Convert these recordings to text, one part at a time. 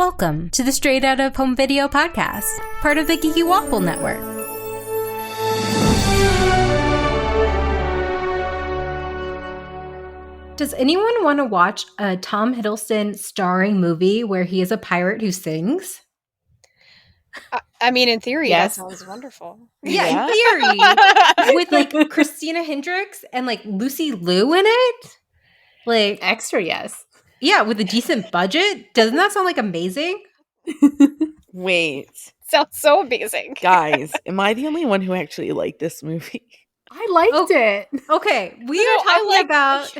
Welcome to the Straight Out of Home Video podcast, part of the Geeky Waffle Network. Does anyone want to watch a Tom Hiddleston starring movie where he is a pirate who sings? I mean, in theory, Yes. that sounds wonderful. Yeah, in theory. With like Christina Hendricks and like Lucy Liu in it? Like, Extra yes. yeah, with a decent budget. Doesn't that sound like amazing? Wait, Sounds so amazing. guys, am I the only one who actually liked this movie? I liked it. Okay, we No, are I talking like- about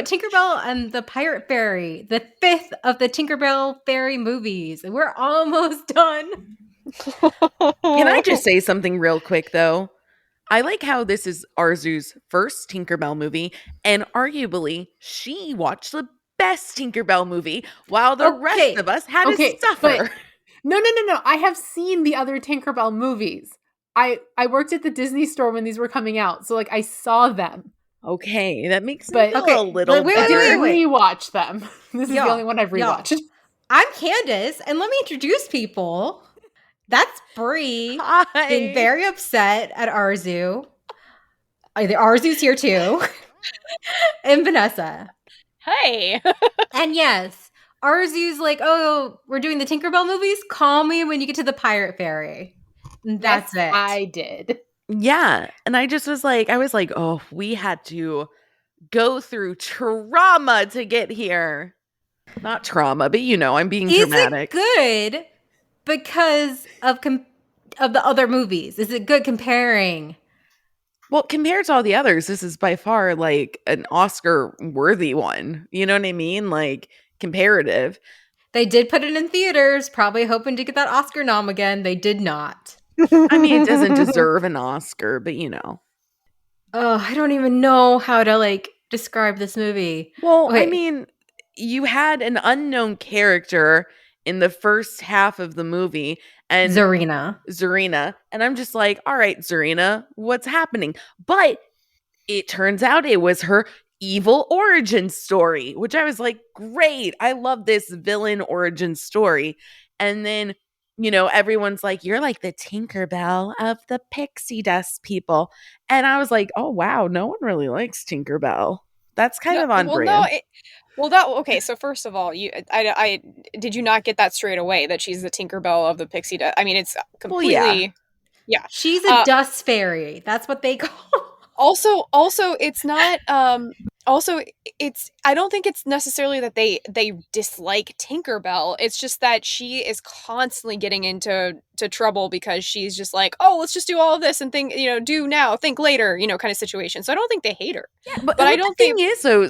Tinkerbell and the Pirate Fairy, the fifth of the Tinkerbell Fairy movies. And we're almost done. Can I just say something real quick, though? I like how this is Arezou's first Tinkerbell movie, and arguably, she watched the best Tinkerbell movie, while the rest of us had to suffer. but- No. I have seen the other Tinkerbell movies. I worked at the Disney store when these were coming out, so like I saw them. Okay, that makes me But- feel Okay, a little but wait, I wait, better. wait. didn't rewatch them. This is Y'all, the only one I've y'all. rewatched. I'm Candace, and let me introduce people. That's Bree, Hi. being very upset at Arezou. The Arezou's here too. And Vanessa. Hey. And yes, Arezou's like, oh, we're doing the Tinkerbell movies? Call me when you get to the Pirate Fairy. And that's Yes, it. I did. Yeah, and I was like, oh, we had to go through trauma to get here. Not trauma, but I'm being Is dramatic. it good because of the other movies? Is it good comparing? Well, compared to all the others, this is by far like an Oscar-worthy one. You know what I mean? Like comparative. They did put it in theaters, probably hoping to get that Oscar nom again. They did not. I mean, it doesn't deserve an Oscar, but Oh, I don't even know how to like describe this movie. Well, I Okay. mean, you had an unknown character in the first half of the movie, and Zarina. And I'm just like, all right, Zarina, what's happening? But it turns out it was her evil origin story, which I was like, great. I love this villain origin story. And then, everyone's like, you're like the Tinkerbell of the Pixie Dust people. And I was like, oh, wow, no one really likes Tinkerbell. That's kind of on brand. Okay. So first of all, I did you not get that straight away that she's the Tinkerbell of the Pixie Dust? I mean, it's completely. Yeah. She's a dust fairy. That's what they call. Also, it's not. I don't think it's necessarily that they dislike Tinkerbell. It's just that she is constantly getting into trouble because she's just like, oh, let's just do all of this and think, do now, think later, kind of situation. So I don't think they hate her. Yeah, but I don't think is though,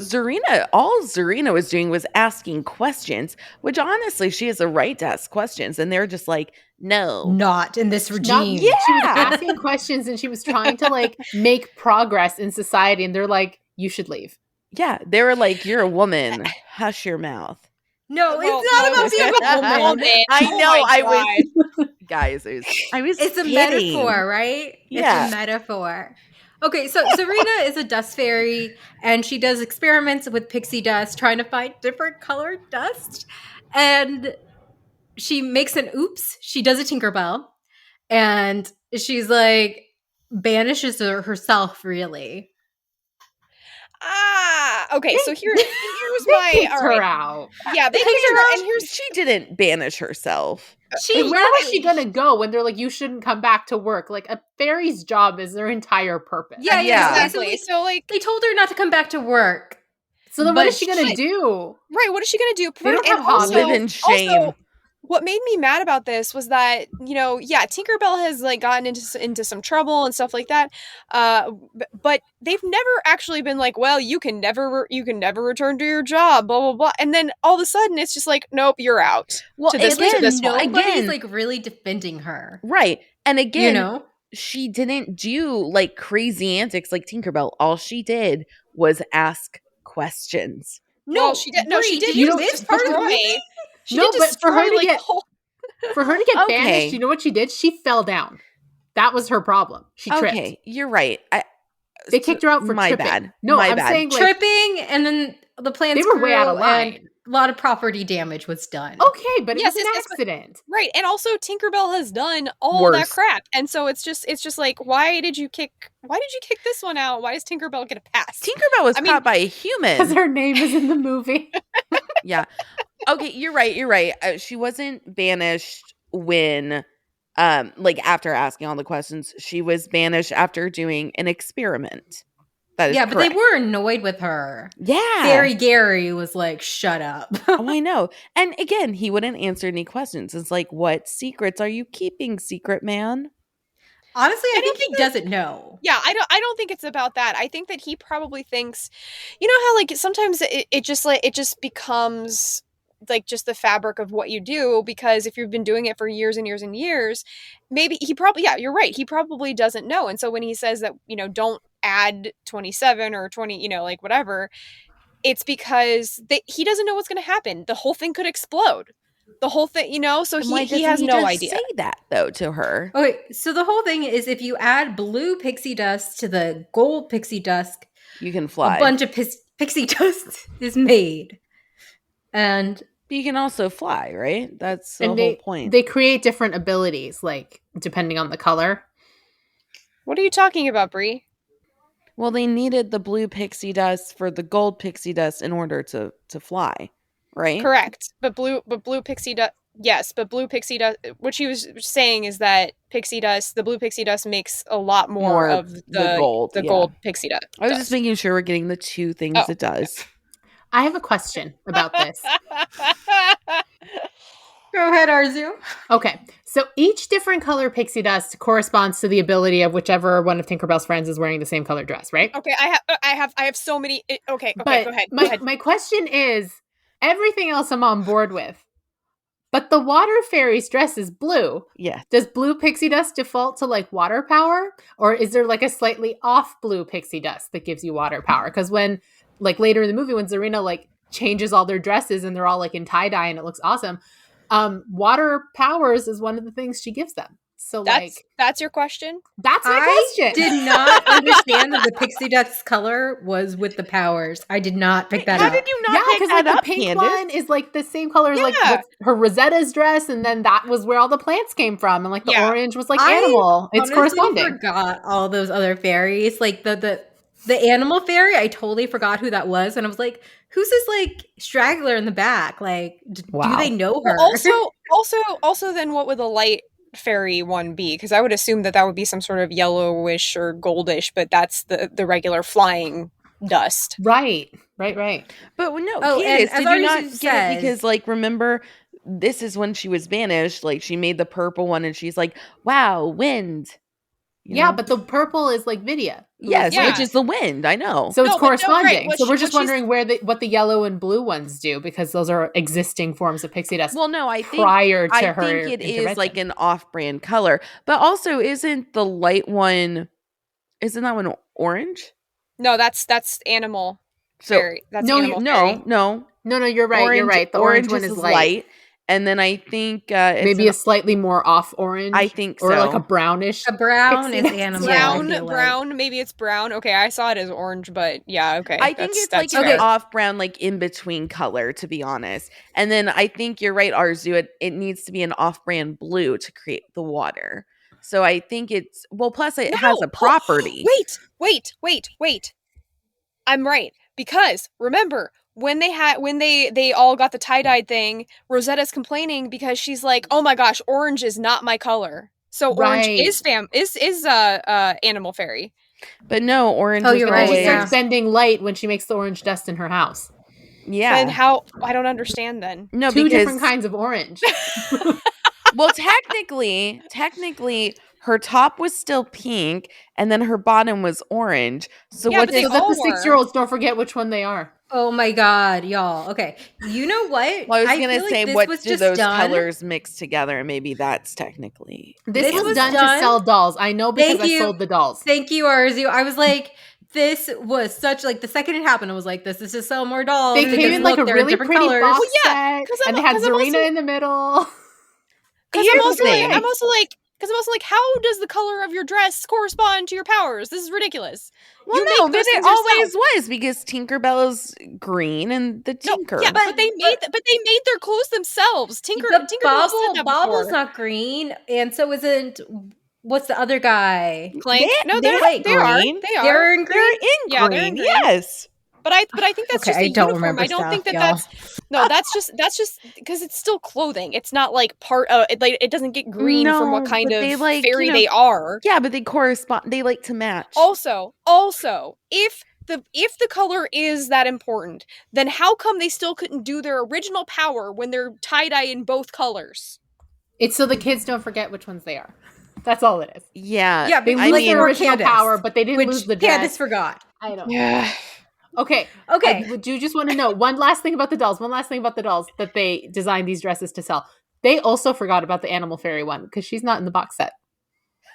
all Zarina was doing was asking questions, which honestly, she has a right to ask questions, and they're just like, no, Not in this regime. She was asking questions and she was trying to like make progress in society, and they're like, you should leave. yeah, they were like, you're a woman, hush your mouth. No, Well, it's not no, about being a woman. I Oh know, my I was, guys, I was. It's a kidding. metaphor, right? Yeah. It's a metaphor. Okay, so Zarina is a dust fairy, and she does experiments with pixie dust, trying to find different colored dust. And she makes an oops. She does a Tinkerbell, and she's like, banishes herself, really. Okay. So here's They my. kicked All her right. out. Yeah, they Because kicked her out, and she didn't banish herself. She Where was she gonna go when they're like, you shouldn't come back to work? Like a fairy's job is their entire purpose. Yeah, Yeah. exactly. So like, They told her not to come back to work. So then But what is she gonna shit. do? right, what is she gonna do? They don't And have hobbies. Live in shame. Also, what made me mad about this was that, Tinkerbell has like gotten into some trouble and stuff like that. But they've never actually been like, well, you can never return to your job, blah blah blah. And then all of a sudden, it's just like, nope, you're out. Well, to this one. Nobody's like really defending her. Right. And again, You know? she didn't do like crazy antics like Tinkerbell. All she did was ask questions. No, she did. No, she Bree, did. you use this part of the movie? She No, did but for her destroy, to like, get- the whole- For her to get Okay. banished, you know what she did? She fell down. That was her problem. She tripped. Okay, you're right. They kicked her out for my tripping. bad. No, My I'm bad. saying like Tripping, and then the plans they were way out of grew, and line. lot of property damage was done. Okay, but Yes, it was an it's- accident. Right. And also Tinkerbell has done all that Worse. crap. And so it's just like, why did you kick this one out? Why does Tinkerbell get a pass? Tinkerbell was I mean- caught by a Because human. her name is in the movie. Yeah. Okay, you're right. She wasn't banished when after asking all the questions. She was banished after doing an experiment. That is Yeah, but they correct. were annoyed with her. Yeah. Fairy Gary was like, shut up. Oh, I know. And again, he wouldn't answer any questions. It's like, what secrets are you keeping, secret man? Honestly, I I don't think he doesn't know. Yeah, I don't think it's about that. I think that he probably thinks, you know how like sometimes it just becomes like just the fabric of what you do, because if you've been doing it for years and years and years, maybe he probably, yeah, you're right. He probably doesn't know. And so when he says that, don't add 27 or 20, like whatever, it's because he doesn't know what's going to happen. The whole thing could explode. The whole thing, so And why he doesn't has no just idea. say that though to her. Okay, so the whole thing is if you add blue pixie dust to the gold pixie dust, You can fly. a bunch of pixie dust is made. And But you can also fly, right? That's the And whole point. They create different abilities, like depending on the color. What are you talking about, Brie? Well, they needed the blue pixie dust for the gold pixie dust in order to fly, right? Correct. But blue pixie dust. Yes, but blue pixie dust. What she was saying is that the blue pixie dust makes a lot more of the gold, the yeah. gold pixie dust. I was just making sure we're getting the two things Oh. it does. I have a question about this. go ahead, Arezou. Okay, so each different color pixie dust corresponds to the ability of whichever one of Tinkerbell's friends is wearing the same color dress, right? Okay, I have so many. Okay, But go ahead. my question is, everything else I'm on board with, but the water fairy's dress is blue. Yeah. Does blue pixie dust default to like water power, or is there like a slightly off blue pixie dust that gives you water power? Because when like later in the movie when Zarina like changes all their dresses and they're all like in tie-dye and it looks awesome, water powers is one of the things she gives them. So That's your question? that's my I question. did not understand that the pixie dust color was with the powers. I did not pick that How up. did you not Yeah, pick because that like up, the pink Candace? one is like the same color as like Yeah. with her Rosetta's dress, and then that was where all the plants came from, and like the Yeah. orange was like I animal. It's Honestly, corresponding. forgot all those other fairies. Like the animal fairy, I totally forgot who that was, and I was like, "Who's this like straggler in the back? Like, do Wow. they know her?" Well, also, then what would the light fairy one be? Because I would assume that would be some sort of yellowish or goldish, but that's the regular flying dust. Right. But no, Oh, Candace, and did as you not Arezou get it? says- Because like remember, this is when she was banished. Like she made the purple one, and she's like, "Wow, wind." You Yeah, know? but the purple is like Vidya. yes, Yeah. which is the wind. I know. So it's No, but no, corresponding. right, what So we're she- just what she's- wondering what the yellow and blue ones do, because those are existing forms of pixie dust well, no, I think prior to I her think it is like intervention. an off-brand color, but also isn't the light one? Isn't that one orange? No, that's animal So fairy. That's No, animal fairy. no. No, you're right. You're right. The orange one is light. and then I think it's Maybe a slightly more off orange. I think or so. like a brownish. a brown Pixie is dust. animal. I feel like. Brown. Maybe it's brown. Okay, I saw it as orange, but yeah, okay. I think it's like fair. an off brown, like in between color, to be honest. And then I think you're right, Arezou. It needs to be an off brand blue to create the water. So I think it's plus it has a No. property. Wait. I'm right, because remember when they all got the tie-dyed thing, Rosetta's complaining because she's like, "Oh my gosh, orange is not my color." So orange Right. is animal fairy. But no, orange Oh, is you're But right, then she always yeah. starts bending light when she makes the orange dust in her house. yeah. Then how? I don't understand then. No, Two because different kinds of orange. well, technically, her top was still pink, and then her bottom was orange. So Yeah, what? but they so that all the were. 6-year-olds don't forget which one they are. Oh my god, y'all. Okay, you know what? Well, I was feel gonna like say, this what was do just those done- colors mix together? And maybe that's technically. This was was done to done- sell dolls. I know because Thank I you. sold the dolls. Thank you, Arezou. I was like, this was such like the second it happened, I was like, this is to sell more dolls. They because came in like a look, they're really different pretty colors. box Well, yeah, set, 'cause and I'm- they had 'cause I'm Zarina also- in the middle. Because Here's I'm the also thing. like, Because I'm also like, how does the color of your dress correspond to your powers? This is ridiculous. Well, You no, make but those it things always yourself. was because Tinkerbell's green and the No, Tinker. yeah, but they made their clothes themselves. Tinkerbell said that Bobble's before. not green, and so isn't what's the other guy? Clank. No, they're they not are. green. They are. They're in green. They're in Yeah, green. they're in green. Yes. But I think that's Okay, just a I don't uniform. remember I don't think stuff, that's just because it's still clothing. It's not like part of it. Like it doesn't get green from what No, kind but of they, like, fairy you know- they are. Yeah, but they correspond. They like to match. Also, if the color is that important, then how come they still couldn't do their original power when they're tie-dye in both colors? It's so the kids don't forget which ones they are. That's all it is. Yeah. Yeah, They I lose mean, their or original Candace, power, but they didn't which lose the dress. Candace forgot. I don't. Yeah. Okay. Okay. I do just want to know one last thing about the dolls. One last thing about the dolls that they designed these dresses to sell. They also forgot about the Animal Fairy one because she's not in the box set.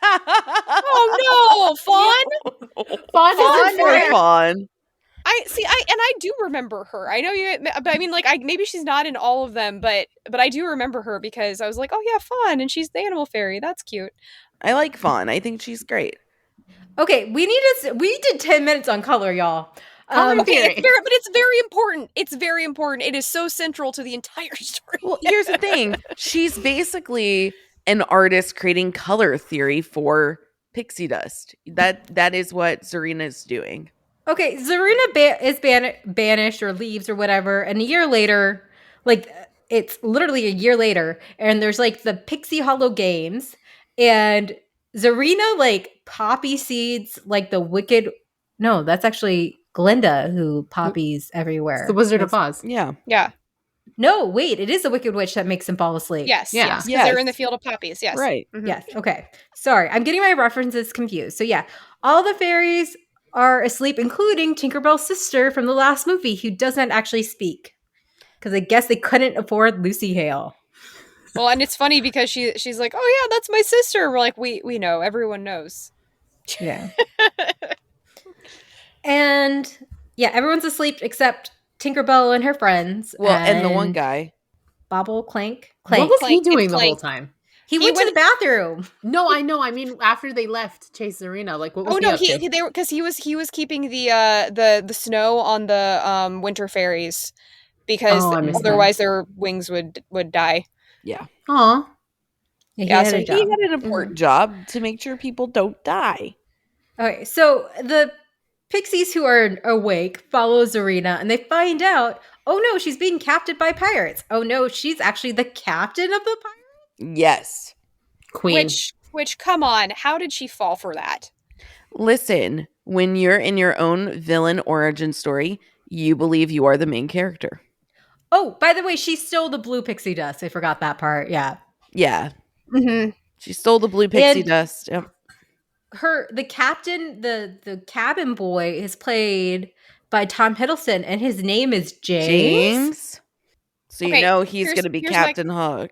Oh no, Fawn! Fawn Fawn isn't or there. Fawn. I do remember her. I know you, but I mean, like, maybe she's not in all of them, but I do remember her because I was like, oh yeah, Fawn, and she's the Animal Fairy. That's cute. I like Fawn. I think she's great. Okay, we did 10 minutes on color, y'all. Color Okay, theory. it's very important. It's very important. It is so central to the entire story. Well, here's the thing. She's basically an artist creating color theory for Pixie Dust. That is what Zarina's doing. Okay, Zarina is banished or leaves or whatever, and a year later, like it's literally a year later, and there's like the Pixie Hollow games, and Zarina like poppy seeds like the wicked. No, that's actually Glinda who poppies everywhere. It's the Wizard of Oz. Yeah. Yeah. No, wait, it is the Wicked Witch that makes them fall asleep. Yes. Yeah. Yes. Because Yes. they're in the field of poppies. Yes. Right. Mhm. Yes. Okay. Sorry, I'm getting my references confused. So yeah, all the fairies are asleep, including Tinkerbell's sister from the last movie, who doesn't actually speak, because I guess they couldn't afford Lucy Hale. Well, and it's funny because she's like, oh yeah, that's my sister. We're like, we know, everyone knows. Yeah. And yeah, everyone's asleep except Tinkerbell and her friends. Well, and the one guy. Bobble, Clank. What was he Clank, doing it's the whole Clank. time? He went to the bathroom. No, I know. I mean, after they left Chase Zarina, like what was Oh he no, up to? they were because he was keeping the snow on the winter fairies because Oh, I missed that. otherwise their wings would die. Yeah. Aw. Yeah, he so had a He job. had an important job to make sure people don't die. Okay, so the pixies who are awake follow Zarina, and they find out, oh no, she's being captured by pirates. Oh no, she's actually the captain of the pirates. Yes. Queen. Which come on, how did she fall for that? Listen, when you're in your own villain origin story, you believe you are the main character. Oh, by the way, she stole the blue pixie dust. I forgot that part. Yeah. Yeah. Mm-hmm. She stole the blue pixie And- dust. Yep. The captain, the cabin boy is played by Tom Hiddleston, and his name is James. James. So you Okay, know he's here's- going to be here's my- Captain Hook.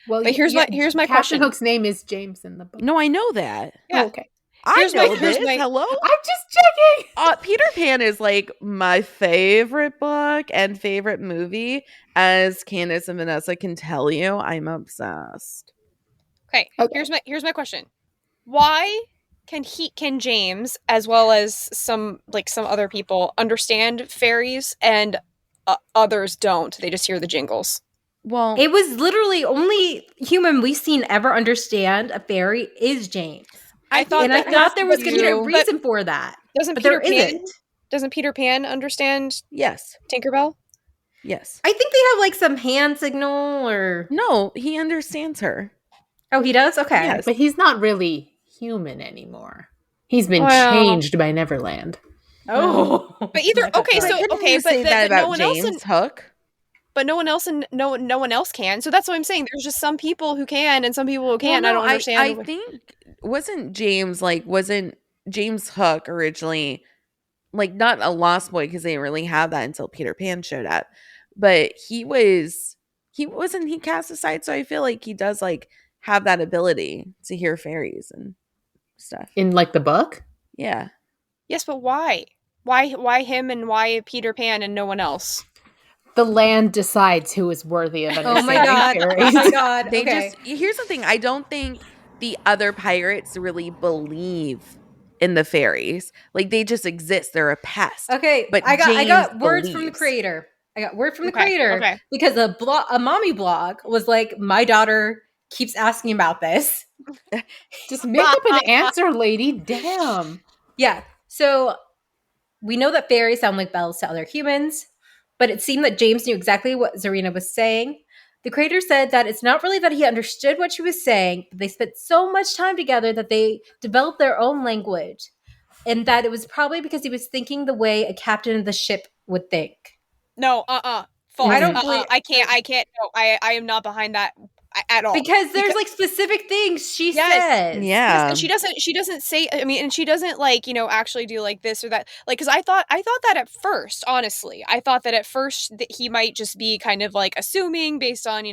Well, But here's my Captain question. Hook's name is James in the book. No, I know that. Yeah. Oh, okay. I Here's know my- here's this. my- Hello? I'm just checking. Peter Pan is like my favorite book and favorite movie. As Candace and Vanessa can tell you, I'm obsessed. Okay, Okay. here's my question. Why can James, as well as some other people, understand fairies and others don't? They just hear the jingles. Well, It was literally only human we've seen ever understand a fairy is James. I thought And I that thought there was going to be a but reason for that. Doesn't But Peter there Pan isn't. doesn't Peter Pan understand yes. Tinkerbell? Yes. I think they have like some hand signal or. No, he understands her. Oh, he does? Okay. Yes. But he's not really human anymore. He's been Well- changed by Neverland. Oh. But either okay, so okay, but say that no about one James else Hook. but no one else can. So that's what I'm saying. There's just some people who can and some people who can't. Well, I no, don't understand. I think wasn't James Hook originally like not a lost boy because they didn't really have that until Peter Pan showed up, but he wasn't he cast aside. So I feel like he does like have that ability to hear fairies and stuff. In like the book? Yeah. Yes, but why? Why him and why Peter Pan and no one else? The land decides who is worthy of Oh understanding my god. fairies. Oh my god. They okay. just here's the thing. I don't think the other pirates really believe in the fairies. Like, they just exist. They're a pest. Okay, But I James got words from the believes. creator. I got word from the Okay, creator okay. because a mommy blog was like, my daughter keeps asking about this. Just make up an answer, lady. Damn. Yeah. So we know that fairies sound like bells to other humans, but it seemed that James knew exactly what Zarina was saying. The creator said that it's not really that he understood what she was saying, but they spent so much time together that they developed their own language, and that it was probably because he was thinking the way a captain of the ship would think. No, false. I don't believe- I can't. No, I am not behind that at all. Because there's like specific things she Yes. says. Yeah. And she doesn't say, I mean, and she doesn't like, actually do like this or that. Like, cause I thought that at first, honestly, I thought that at first that he might just be kind of like assuming based on,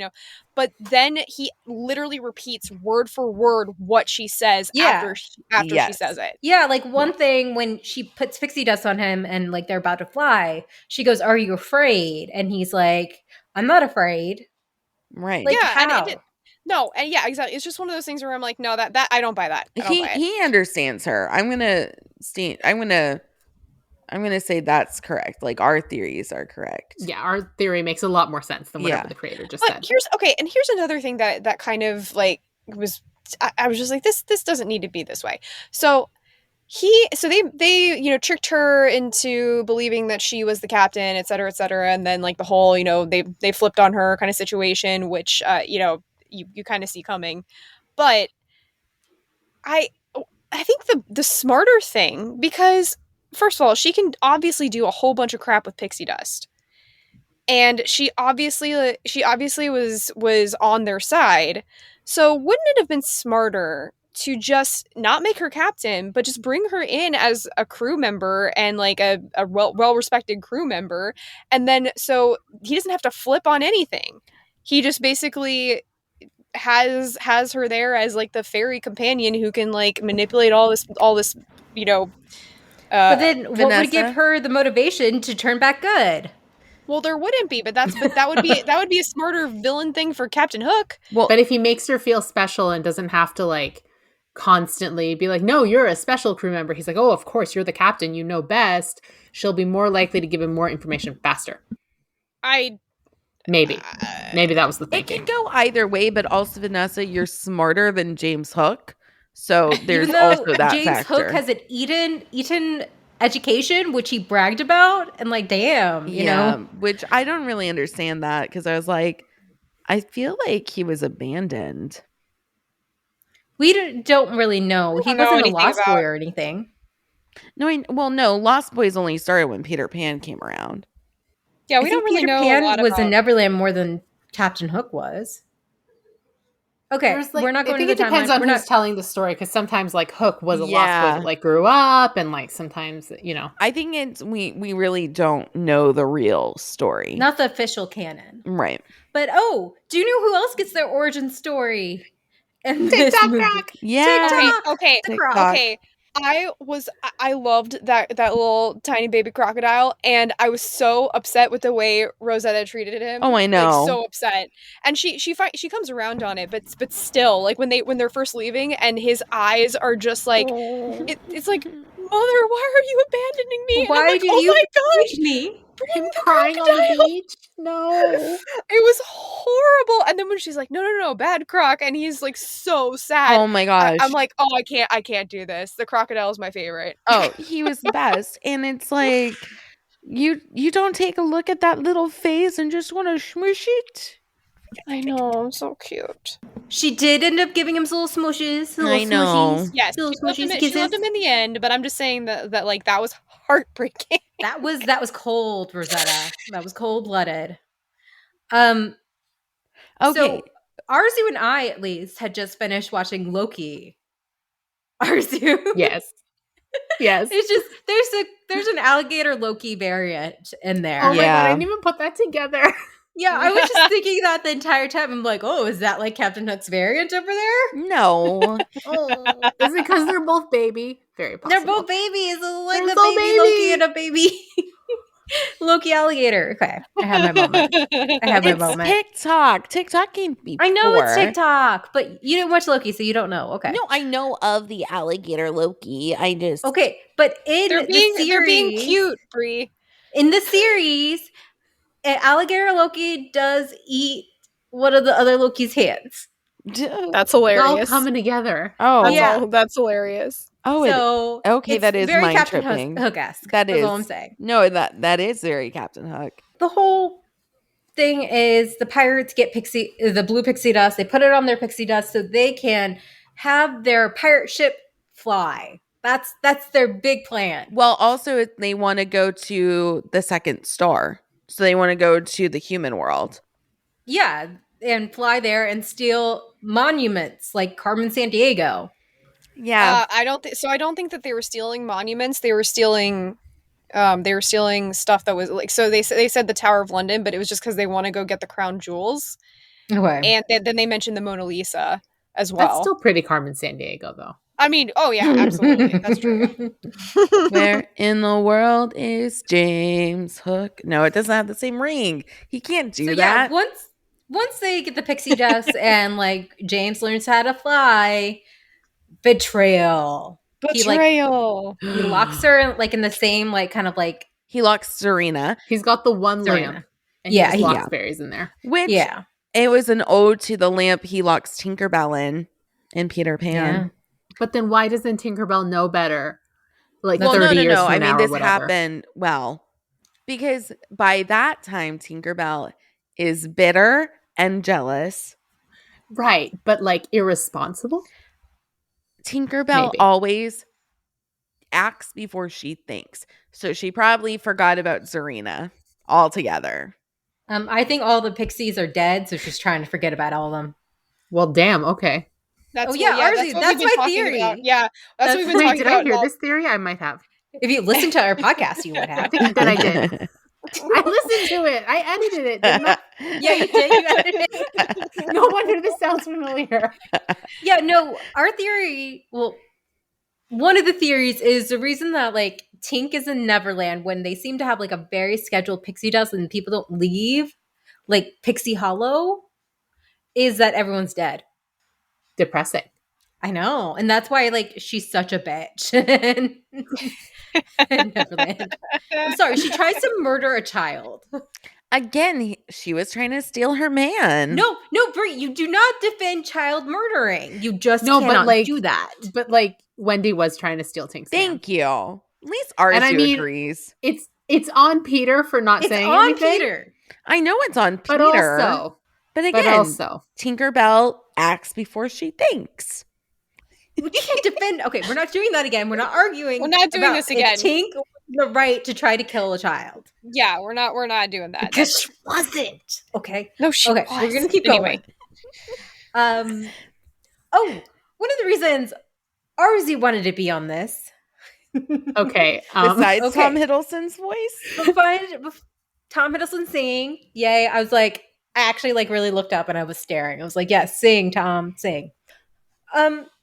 but then he literally repeats word for word what she says after she Yes. says it. Yeah, like one thing when she puts pixie dust on him and like they're about to fly, she goes, "Are you afraid?" And he's like, "I'm not afraid." Right. Like, Yeah, how? No, and yeah, exactly. It's just one of those things where I'm like, no, that I don't buy that. I don't buy it. He understands her. I'm gonna say that's correct. Like, our theories are correct. Yeah, our theory makes a lot more sense than whatever Yeah. the creator just But said. here's another thing that kind of like was, I was just like, this doesn't need to be this way. So they tricked her into believing that she was the captain, et cetera, and then like the whole, they flipped on her kind of situation, which you kind of see coming. But I think the smarter thing, because first of all, she can obviously do a whole bunch of crap with pixie dust. And she obviously was on their side. So wouldn't it have been smarter to just not make her captain, but just bring her in as a crew member and like a well-respected crew member, and then so he doesn't have to flip on anything. He just basically has her there as like the fairy companion who can like manipulate all this But then what would Vanessa? give her the motivation to turn back good? Well, there wouldn't be, but that would be a smarter villain thing for Captain Hook. Well, But if he makes her feel special and doesn't have to like constantly be like, no, you're a special crew member. He's like, oh, of course, you're the captain. You know best. She'll be more likely to give him more information faster. Maybe that was the it thinking. can go either way, but also, Vanessa, you're smarter than James Hook. So there's Even though also that James factor. Hook has an Eton education, which he bragged about, and like, damn, you know. Which I don't really understand that, because I was like, I feel like he was abandoned. We don't really know. He don't know wasn't a anything lost about- boy or anything. No, Lost Boys only started when Peter Pan came around. Yeah, I we don't think really Peter know Pan a lot was about. in Neverland more than Captain Hook was. Okay, There's, like, we're not going I think to it the depends timeline. on We're who's not. telling the story, because sometimes like Hook was a lost boy Yeah. that like grew up, and like sometimes I think it's we really don't know the real story. Not the official canon. Right. But do you know who else gets their origin story in this TikTok movie? rock. Yeah. Okay. TikTok. I loved that little tiny baby crocodile, and I was so upset with the way Rosetta treated him. Oh, I know. Like, so upset. And she comes around on it, but still, like when they're first leaving, and his eyes are just like it's like, mother, why are you abandoning me? And I'm Why like, did oh you my gosh, leave me? bring Him the crying on crocodile. the beach. No. It was horrible. And then when she's like, no, bad croc, and he's like so sad. Oh my gosh. I'm like, oh, I can't do this. The crocodile is my favorite. Oh, he was the best. And it's like, you don't take a look at that little face and just want to smush it. I know, I'm so cute. She did end up giving him little smushes. Little I know. smushies, Yes, little she loved him kisses. in the end, but I'm just saying that like that was heartbreaking. That was cold, Rosetta. That was cold-blooded. Okay. Okay. So Arezou and I, at least, had just finished watching Loki. Arezou. Yes. Yes. It's just there's an alligator Loki variant in there. Oh my god, Yeah. I didn't even put that together. Yeah, I was just thinking that the entire time. I'm like, oh, is that like Captain Hook's variant over there? No. Oh, is it because they're both baby? Very possible. They're both babies. It's like They're the so baby Loki baby. and a baby. Loki alligator. Okay, I have my moment. I have my It's moment. TikTok. TikTok came before. I know it's TikTok, but you didn't watch Loki, so you don't know. Okay. No, I know of the alligator Loki. I just Okay, but in They're the being series, cute, Brie. in the series, alligator Loki does eat one of the other Loki's hands. That's It's all hilarious. coming together. Oh, Yeah. That's hilarious. oh, So okay, it's that is very mind Captain tripping. Hook-esque. That That's is all I'm saying. No, that is very Captain Hook. The whole thing is the pirates get the blue pixie dust. They put it on their pixie dust so they can have their pirate ship fly. That's their big plan. Well, also they want to go to the second star, so they want to go to the human world. Yeah, and fly there and steal monuments like Carmen Sandiego. Yeah, I don't think that they were stealing monuments. They were stealing stuff that was like, so they said the Tower of London, but it was just because they want to go get the crown jewels. Okay. And then they mentioned the Mona Lisa as well. That's still pretty Carmen Sandiego, though. I mean, oh yeah, absolutely. That's true. where in the world is James Hook? No, it doesn't have the same ring. He can't do that. Yeah, once they get the pixie dust and like James learns how to fly, betrayal. Betrayal. He locks her like in the same like kind of like He locks Serena, He's got the one Serena. lamp. And Yeah, he just locks yeah. berries in there. which yeah. it was an ode to the lamp he locks Tinkerbell in Peter Pan. Yeah. But then why doesn't Tinkerbell know better? Like Well, 30 years no. from I now mean, or this whatever. happened because by that time Tinkerbell is bitter and jealous. Right, but like irresponsible? Tinkerbell Maybe. always acts before she thinks. So she probably forgot about Serena altogether. I think all the pixies are dead, so she's trying to forget about all of them. Well, damn, okay. That's Arezou, what that's we've been my talking theory. about. Yeah, that's what we've been Wait, talking did about. I hear this theory? I might have. If you listen to our podcast, you would have. That I did. I listened to it. I edited it. Didn't I? Yeah, you did. You edited it. No wonder this sounds familiar. Yeah, no, our theory, well, one of the theories is the reason that like Tink is in Neverland when they seem to have like a very scheduled pixie dust and people don't leave, like Pixie Hollow, is that everyone's dead. Depressing. I know. And that's why like she's such a bitch. in Neverland. I'm sorry, she tries to murder a child. Again, she was trying to steal her man. No, Brie, you do not defend child murdering. You just No, cannot but like do that. But like Wendy was trying to steal Tink's hand. Thank you. At least Arezou And I mean, agrees. It's on Peter for not It's saying on anything. Peter. I know it's on Peter. But But also, Tinkerbell acts before she thinks. We can't defend. Okay, we're not doing that again. We're not arguing. We're not doing about this if again. Tink the right to try to kill a child Yeah, we're not doing that. because she wasn't. Okay. No, she Okay, was. we're gonna keep Anyway. going. Oh, one of the reasons Arezou wanted to be on this. okay. Besides okay. Tom Hiddleston's voice. Tom Hiddleston singing, yay! I was like, I actually like really looked up and I was staring. I was like, yes, sing, Tom, sing.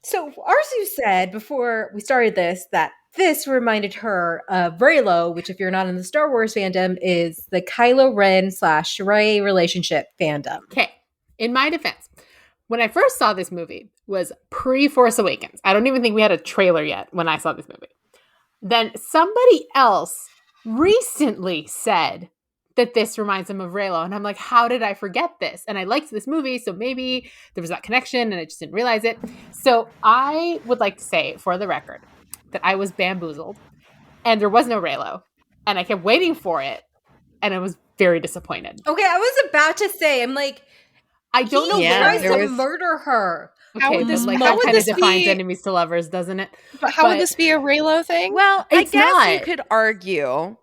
So Arezou said before we started this that this reminded her of Reylo, which, if you're not in the Star Wars fandom, is the Kylo Ren / Rey relationship fandom. Okay. In my defense, when I first saw this movie was pre-Force Awakens. I don't even think we had a trailer yet when I saw this movie. Then somebody else recently said that this reminds them of Reylo. And I'm like, how did I forget this? And I liked this movie, so maybe there was that connection and I just didn't realize it. So I would like to say, for the record, that I was bamboozled and there was no Reylo. And I kept waiting for it. And I was very disappointed. Okay, I was about to say, I'm like, I don't know he Yeah, tries where to was- murder her. How Okay, would but this- like how that would kind of this defines be- enemies to lovers, doesn't it? But how would this be a Reylo thing? Well, I It's guess you not. could argue.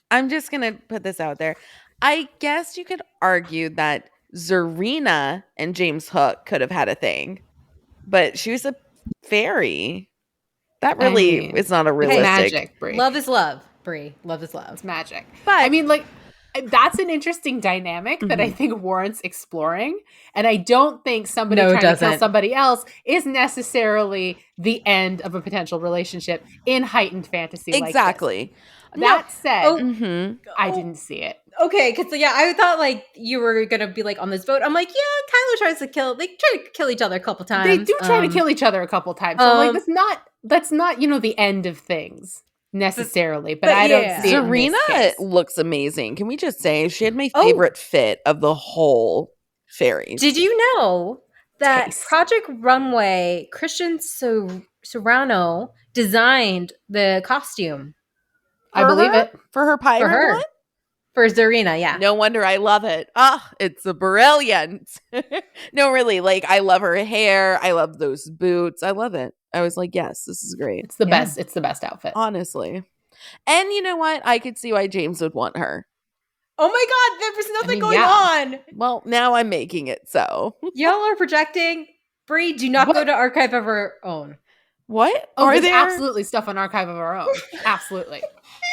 I'm just going to put this out there. I guess you could argue that Zarina and James Hook could have had a thing, but she was a fairy. That really mean, is not a It's realistic. magic, Brie. Love is love, Brie. Love is love. It's magic. But I mean, like, that's an interesting dynamic that I Mhm. think warrants exploring. And I don't think somebody No, it trying to kill doesn't. somebody else is necessarily the end of a potential relationship in heightened fantasy. exactly. That said, Oh. Mm-hmm. I didn't see it. Okay, because I thought like you were gonna be like on this boat. I'm like, yeah, Kylo tries to kill. They try to kill each other a couple times. They do try to kill each other a couple times. So I'm like, that's not the end of things necessarily. But I don't see it in this Zarina case. looks amazing. Can we just say she had my favorite fit of the whole fairies? Did you know that Taste. Project Runway, Christian Siriano designed the costume I believe it. For her pirate for her? one? For Zarina, yeah. No wonder I love it. It's brilliant. No, really, like I love her hair. I love those boots. I love it. I was like, yes, this is great. It's the best. It's the best outfit. Honestly. And you know what? I could see why James would want her. Oh my God, there was nothing going on. Well, now I'm making it so. Y'all are projecting. Bree, do not go to Archive of Our Own. What? Oh, Are there's there absolutely stuff on Archive of Our Own. Absolutely.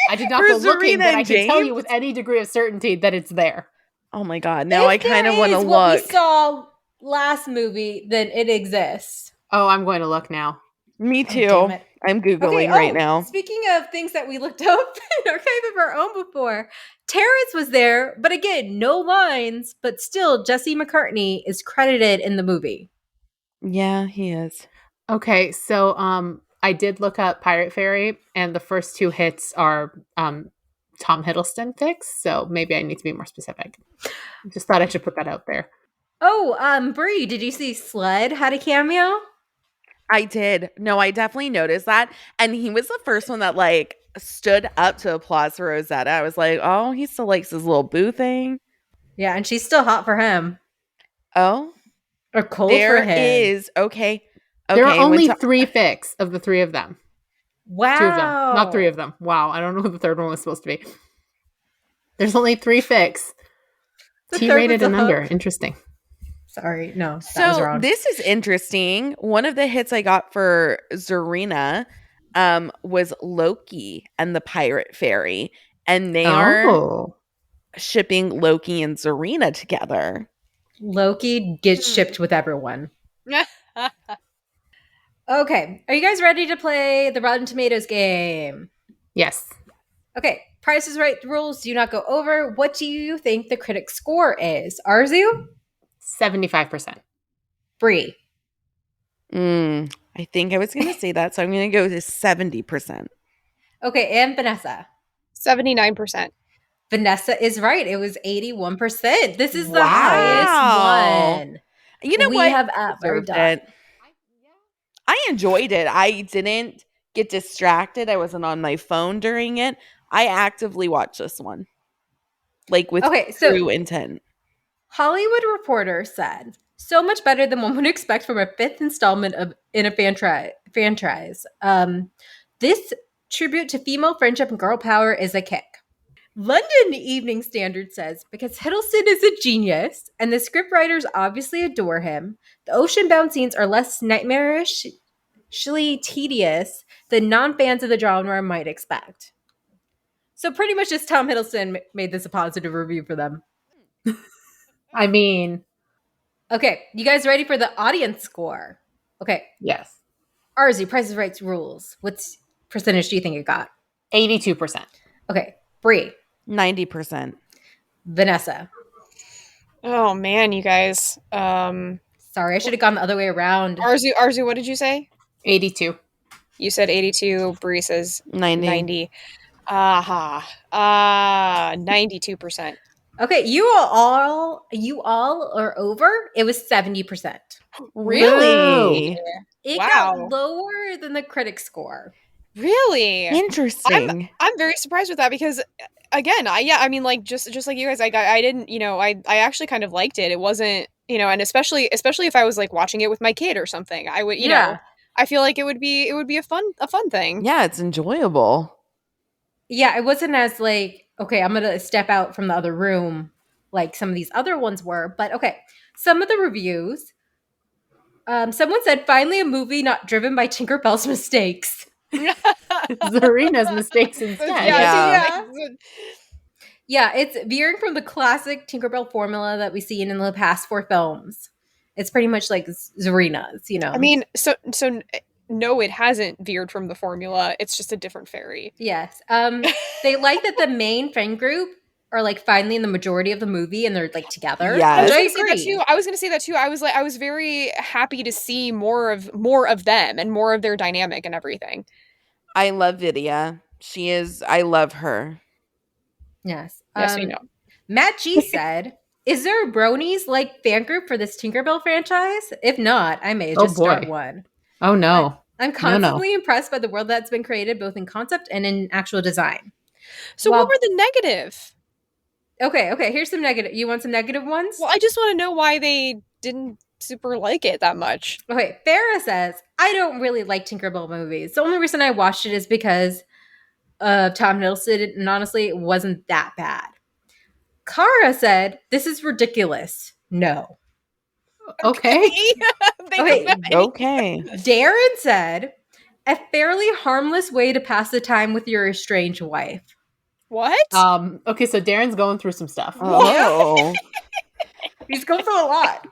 I did not For go looking, Zarina but I and can tell James? you with any degree of certainty that it's there. Oh my God. Now I If kind of there want to is what look. we saw last movie, then it exists. Oh, I'm going to look now. Me too. damn it. I'm Googling right now. Speaking of things that we looked up in Archive of Our Own before, Terrence was there, but again, no lines, but still Jesse McCartney is credited in the movie. Yeah, he is. Okay, so I did look up Pirate Fairy, and the first two hits are Tom Hiddleston fics, so maybe I need to be more specific. Just thought I should put that out there. Oh, Brie, did you see Sled had a cameo? I did. No, I definitely noticed that. And he was the first one that like stood up to applause for Rosetta. I was like, oh, he still likes his little boo thing. Yeah, and she's still hot for him. Oh, Or cold there for him. is. Okay. There are only when 3 fics of the 3 of them. Wow. 2 of them, not 3 of them. Wow, I don't know who the third one was supposed to be. There's only 3 fics. The T-rated third and was a under. hook. Interesting. Sorry, no, that was So wrong. this is interesting. One of the hits I got for Zarina was Loki and the Pirate Fairy. And they are shipping Loki and Zarina together. Loki gets shipped with everyone. Okay, are you guys ready to play the Rotten Tomatoes game? Yes. Okay, Price is Right rules do not go over. What do you think the critic score is? Arezou? 75%. Brie? I think I was going to say that, so I'm going to go to 70%. Okay, and Vanessa? 79%. Vanessa is right. It was 81%. This is the Wow. highest one. You know we what? have ever Deserved done. it. I enjoyed it. I didn't get distracted. I wasn't on my phone during it. I actively watched this one. Like with true intent. Hollywood Reporter said, so much better than one would expect from a 5th installment in a franchise. This tribute to female friendship and girl power is a kick. London Evening Standard says, because Hiddleston is a genius and the scriptwriters obviously adore him, the ocean-bound scenes are less nightmarishly tedious than non-fans of the genre might expect. So pretty much just Tom Hiddleston made this a positive review for them. I mean... Okay, you guys ready for the audience score? Okay. Yes. Arezou, Price is Right rules. What percentage do you think it got? 82%. Okay. Brie. 90%. Vanessa. Oh man, you guys. Sorry, I should have gone the other way around. Arezou, what did you say? 82. You said 82. Bree says 90. 92%. Okay, you all are over. It was 70%. Really? It Wow. got lower than the critic score. Really? Interesting. I'm very surprised with that because again, I mean like just like you guys, I didn't, I actually kind of liked it. It wasn't, and especially if I was like watching it with my kid or something, I would, I feel like it would be a fun thing. Yeah, it's enjoyable. Yeah, it wasn't as like, okay, I'm going to step out from the other room like some of these other ones were. But okay, some of the reviews. Someone said, finally a movie not driven by Tinkerbell's mistakes. Zarina's mistakes instead. Yeah, it's veering from the classic Tinkerbell formula that we've seen in the past 4 films. It's pretty much like Zarina's, I mean, so no, it hasn't veered from the formula. It's just a different fairy. Yes. They like that the main friend group are like finally in the majority of the movie and they're like together. Yes. Which I Say that agree. too. I was going to say that too. I was very happy to see more of them and more of their dynamic and everything. I love Vidya. I love her. Yes. Yes, we know. Matt G said, "Is there a bronies like fan group for this Tinkerbell franchise? If not, I may just start one." Oh no. I'm constantly impressed by the world that's been created, both in concept and in actual design. So what were the negative? Okay. Here's some negative. You want some negative ones? Well, I just want to know why they didn't super like it that much. Okay, Farrah says, "I don't really like Tinkerbell movies. The only reason I watched it is because of Tom Hiddleston, and honestly, it wasn't that bad." Kara said, "This is ridiculous. No." Okay. Okay. Darren said, "A fairly harmless way to pass the time with your estranged wife." What? Okay, so Darren's going through some stuff. Oh. He's going through a lot.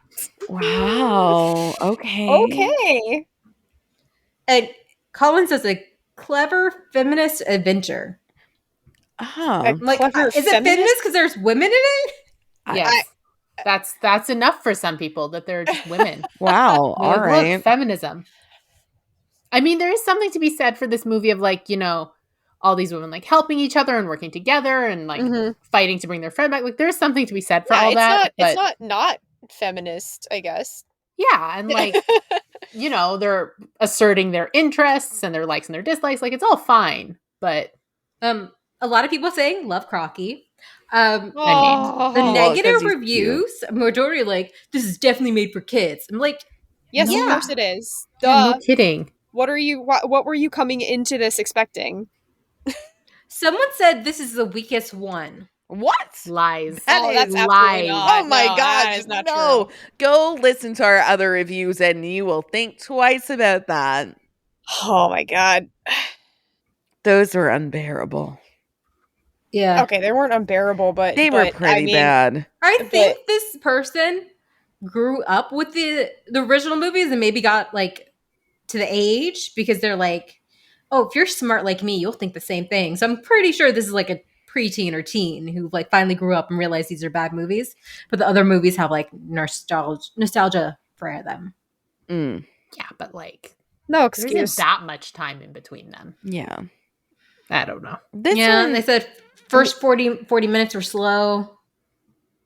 Wow. Okay. Okay. And Colin says, "A clever feminist adventure." Oh. Like, Clever is it feminist because there's women in it? Yes. That's enough for some people that they're just women. Wow. They're All like, right. look, feminism. I mean, there is something to be said for this movie of like, you know, all these women like helping each other and working together and like fighting to bring their friend back. Like there's something to be said for all that. It's not feminist, I guess. Yeah, and like you know, they're asserting their interests and their likes and their dislikes. Like it's all fine, but A lot of people saying love Crocky. Oh, The negative 'cause he's reviews, majority like, "This is definitely made for kids." I'm like, yes, Yeah. of course it is. yeah, Duh. no kidding. What were you coming into this someone said this is the weakest one. What? Lies. That that's is absolutely lies. not. Oh my No, that gosh. is not No. true. Go listen to our other reviews and you will think twice about that. Oh my god. Those were unbearable. Yeah. Okay, they weren't unbearable, but They were pretty bad. I think this person grew up with the original movies and maybe got like to the age because they're like, "Oh, if you're smart like me, you'll think the same thing." So I'm pretty sure this is like a preteen or teen who like finally grew up and realized these are bad movies. But the other movies have like nostalgia for them. Mm. Yeah, but like no there excuse. isn't that much time in between them. Yeah. I don't know. This Yeah, one, they said first 40 minutes were slow.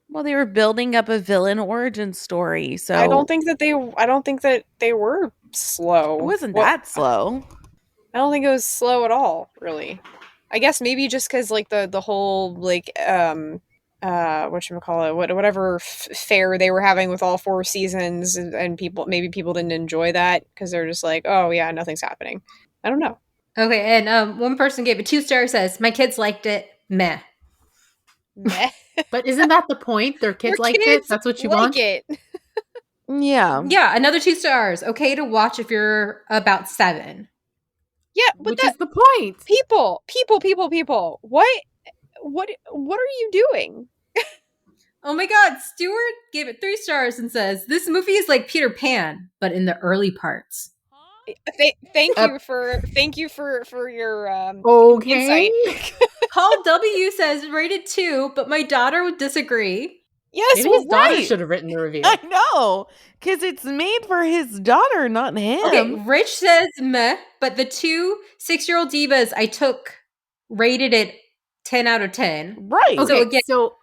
well, they were building up a villain origin story. So I don't think that they were slow. it wasn't that slow. I don't think it was slow at all, really. I guess maybe just because like the whole like whatchamacallit, whatever fair they were having with all 4 seasons and people didn't enjoy that because they're just like, oh yeah, nothing's happening. I don't know. Okay, and one person gave it 2 stars, says, "My kids liked it. Meh." Meh. But isn't that the point? Their kids Your like kids it. That's what you like want. it. Yeah. Yeah, another 2 stars. Okay to watch if you're about 7. Yeah, but Which is the point. people. What are you doing? Oh my god, Stuart gave it 3 stars and says, "This movie is like Peter Pan, but in the early parts." Thank you for your Okay. insight. Paul W says rated 2, but my daughter would disagree. Yes, Maybe well, his daughter right. should have written the review. I know. Because it's made for his daughter, not him. Okay, Rich says meh, but the 2 6-year-old divas I took rated it 10 out of 10. Right. Okay, again- so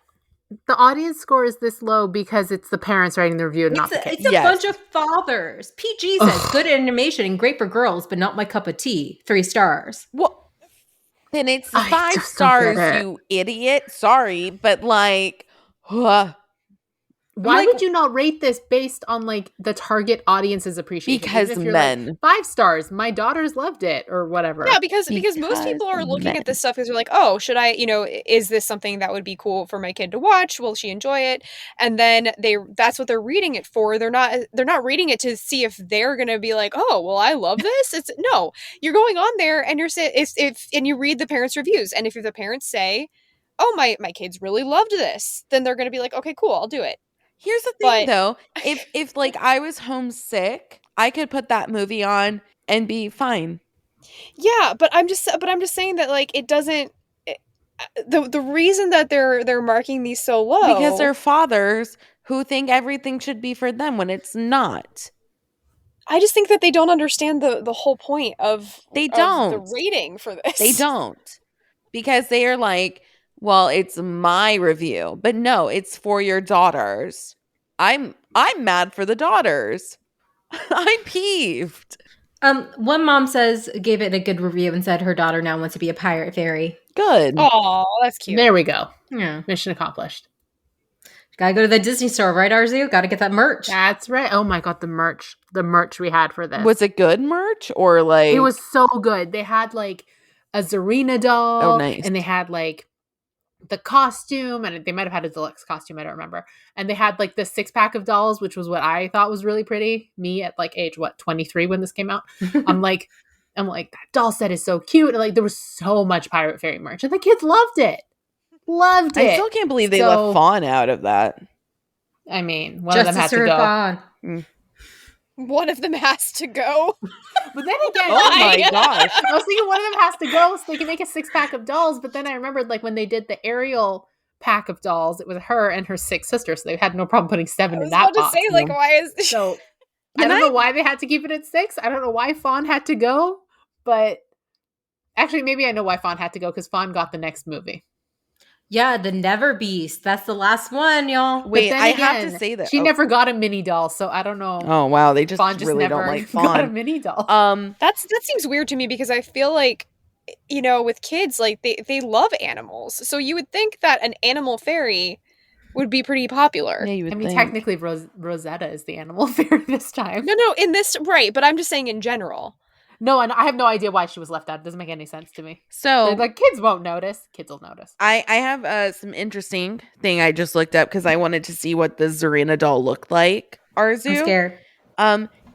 the audience score is this low because it's the parents writing the review and not the kids. It's a Yes. bunch of fathers. PG says good animation and great for girls, but not my cup of tea. 3 stars. Well, then it's I 5 just don't stars, get it. you idiot. Sorry, but like, Why like- would you not rate this based on like the target audience's appreciation? Because Even if you're like, men. 5 stars. My daughters loved it or whatever. Yeah, because most people are looking men. at this stuff because they're like, oh, should I, is this something that would be cool for my kid to watch? Will she enjoy it? And then that's what they're reading it for. They're not reading it to see if they're gonna be like, oh, well, I love this. It's no, you're going on there and you're saying if you read the parents' reviews, and if the parents say, oh, my kids really loved this, then they're gonna be like, okay, cool, I'll do it. Here's the thing, though. If like I was homesick, I could put that movie on and be fine. Yeah, but I'm just saying that like it doesn't. The reason that they're marking these so low Because they're fathers who think everything should be for them when it's not. I just think that they don't understand the whole point of They the don't. rating for this. They don't. Because they are like, well, it's my review. But no, it's for your daughters. I'm mad for the daughters. I'm peeved. One mom gave it a good review and said her daughter now wants to be a pirate fairy. Good. Oh, that's cute. There we go. Yeah. Mission accomplished. Gotta go to the Disney store, right, Arezou? Gotta get that merch. That's right. Oh my god, the merch we had for this. Was it good merch or like? It was so good. They had like a Zarina doll. Oh, nice. And they had like the costume, and they might have had a deluxe costume, I don't remember. And they had like the 6-pack of dolls, which was what I thought was really pretty. Me at like age 23 when this came out. I'm like, that doll set is so cute. And like there was so much Pirate Fairy merch, and the kids loved it. Loved it. I still can't believe they left Fawn out of that. I mean, one of them had to go. Fawn. One of them has to go. But then again, oh my gosh. I was thinking one of them has to go so they can make a 6-pack of dolls. But then I remembered like when they did the Ariel pack of dolls, it was her and her 6 sisters. So they had no problem putting 7 in that box. I was about to say, like, why is... So I don't know why they had to keep it at 6. I don't know why Fawn had to go. But actually, maybe I know why Fawn had to go, because Fawn got the next movie. Yeah, the Never Beast. That's the last one, y'all. Wait, I have to say that she never got a mini doll, so I don't know. Oh wow, they just really never don't like Fawn. got a mini doll. That seems weird to me, because I feel like, you know, with kids, like they love animals, so you would think that an animal fairy would be pretty popular. Yeah, you would. I mean, think. technically, Rosetta is the animal fairy this time. No, in this, right? But I'm just saying in general. No, and I have no idea why she was left out. It doesn't make any sense to me. So, like, kids won't notice. Kids will notice. I have some interesting thing I just looked up because I wanted to see what the Zarina doll looked like. Arezou, I'm scared.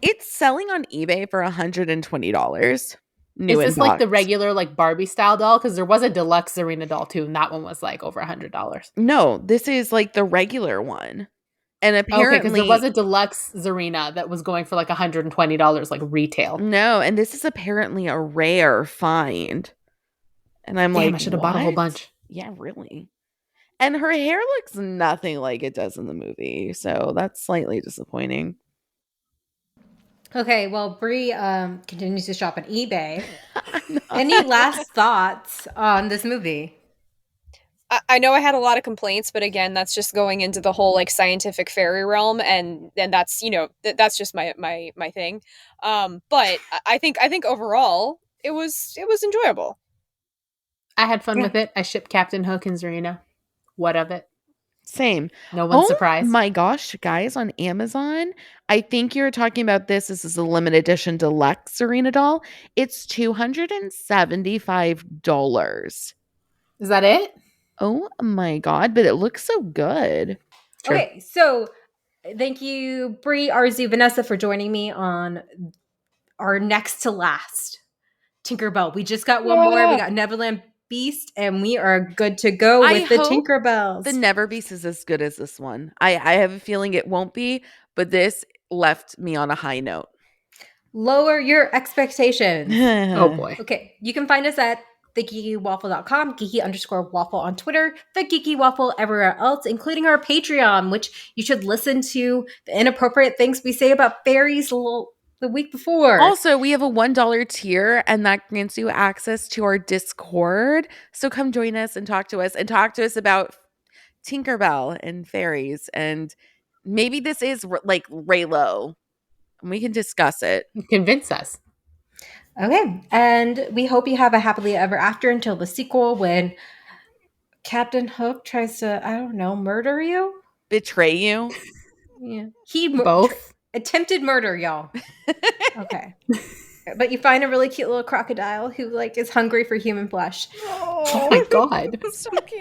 It's selling on eBay for $120. Is this like the regular like Barbie style doll? Because there was a deluxe Zarina doll too, and that one was like over $100. No, this is like the regular one. And apparently, because there was a deluxe Zarina that was going for like $120, like retail. No, and this is apparently a rare find. And I'm like, I should have bought a whole bunch. Yeah, really. And her hair looks nothing like it does in the movie, so that's slightly disappointing. Okay, well, Brie continues to shop on eBay. Any last thoughts on this movie? I know I had a lot of complaints, but again, that's just going into the whole like scientific fairy realm, and that's, you know, that's just my thing. But I think overall it was enjoyable. I had fun with it. I shipped Captain Hook and Zarina. What of it? Same. No one's surprised. Oh my gosh, guys, on Amazon, I think you're talking about this. This is a limited edition deluxe Zarina doll. It's $275. Is that it? Oh my god, but it looks so good. True. Okay, so thank you, Brie, Arezou, Vanessa, for joining me on our next to last Tinkerbell. We just got one more. We got Neverland Beast, and we are good to go with the Tinkerbells. The Never Beast is as good as this one. I have a feeling it won't be, but this left me on a high note. Lower your expectations. Oh boy. Okay, you can find us at thegeekywaffle.com, geeky_waffle on Twitter, the Geeky Waffle everywhere else, including our Patreon, which you should listen to the inappropriate things we say about fairies the week before. Also, we have a $1 tier, and that grants you access to our Discord. So come join us and talk to us about Tinkerbell and fairies. And maybe this is like Raylo, and we can discuss it. Convince us. Okay, and we hope you have a happily ever after until the sequel, when Captain Hook tries to, I don't know, murder you? Betray you? Yeah. Both? Attempted murder, y'all. Okay. But you find a really cute little crocodile who like is hungry for human flesh. Oh my god. So cute.